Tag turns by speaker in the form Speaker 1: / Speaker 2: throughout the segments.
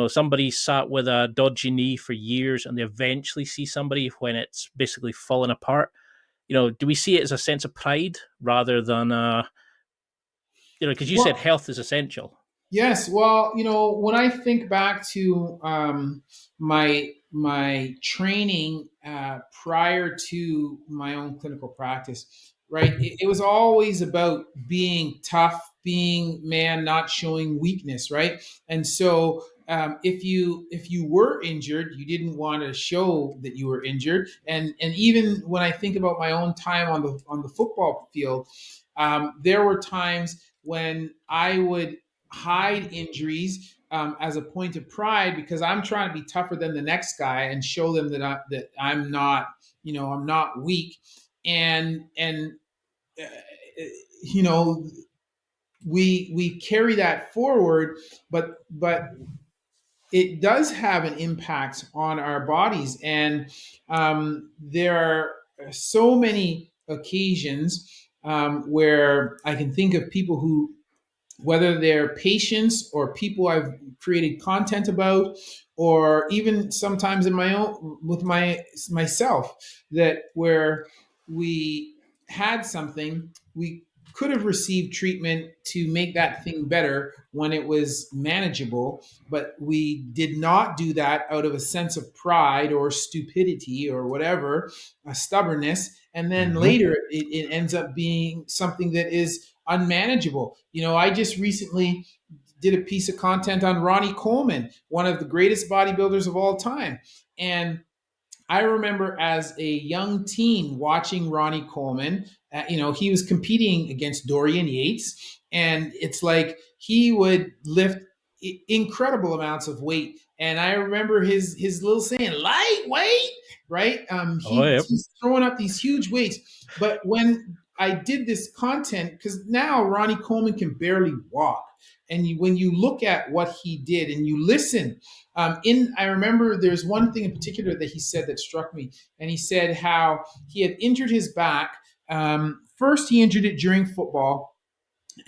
Speaker 1: somebody sat with a dodgy knee for years and they eventually see somebody when it's basically fallen apart. Do we see it as a sense of pride rather than, because you said
Speaker 2: Well,
Speaker 1: health is essential?
Speaker 2: yes. Well, when I think back to my training prior to my own clinical practice, right? It was always about being tough, being man, not showing weakness, right? And so, if you were injured, you didn't want to show that you were injured. And even when I think about my own time on the football field, there were times when I would hide injuries as a point of pride because I'm trying to be tougher than the next guy and show them that I'm not, I'm not weak. And uh, you know we carry that forward, but it does have an impact on our bodies. And there are so many occasions where I can think of people who, whether they're patients or people I've created content about, or even sometimes in my own with myself, that where we had something, we could have received treatment to make that thing better when it was manageable, but we did not do that out of a sense of pride or stupidity or whatever, a stubbornness, and then
Speaker 1: Mm-hmm.
Speaker 2: later it ends up being something that is unmanageable. I just recently did a piece of content on Ronnie Coleman, one of the greatest bodybuilders of all time. And I remember as a young teen watching Ronnie Coleman. He was competing against Dorian Yates, and it's like he would lift incredible amounts of weight. And I remember his little saying, "Lightweight," right?
Speaker 1: Oh, yep.
Speaker 2: He's throwing up these huge weights. But when I did this content, because now Ronnie Coleman can barely walk, and when you look at what he did and you listen, I remember there's one thing in particular that he said that struck me, and he said how he had injured his back. First, he injured it during football,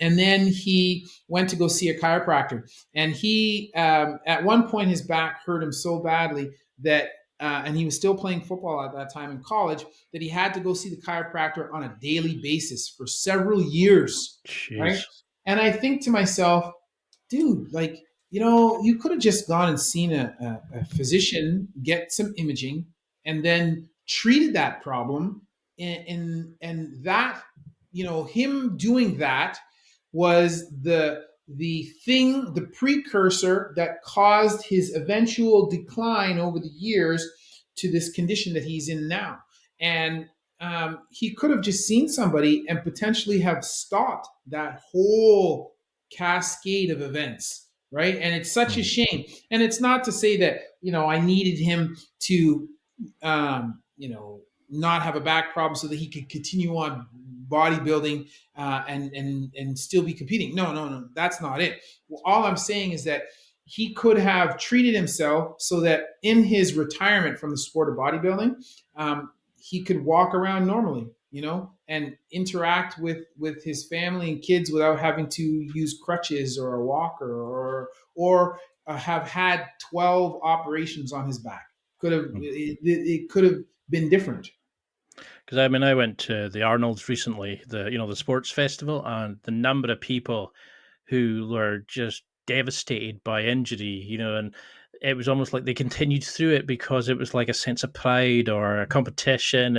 Speaker 2: and then he went to go see a chiropractor. And he, at one point, his back hurt him so badly that, and he was still playing football at that time in college, that he had to go see the chiropractor on a daily basis for several years, right?
Speaker 1: Jeez.
Speaker 2: And I think to myself, dude, like, you could have just gone and seen a physician, get some imaging, and then treated that problem. And that, him doing that was the precursor that caused his eventual decline over the years to this condition that he's in now. And he could have just seen somebody and potentially have stopped that whole cascade of events, right? And it's such a
Speaker 1: Mm.
Speaker 2: shame. And it's not to say that, I needed him to not have a back problem so that he could continue on bodybuilding and still be competing. No, no, no, that's not it. Well, all I'm saying is that he could have treated himself so that in his retirement from the sport of bodybuilding, he could walk around normally, and interact with his family and kids without having to use crutches or a walker or have had 12 operations on his back. Could have it could have been different.
Speaker 1: Because I went to the Arnold's recently, the sports festival, and the number of people who were just devastated by injury, and it was almost like they continued through it because it was like a sense of pride or a competition.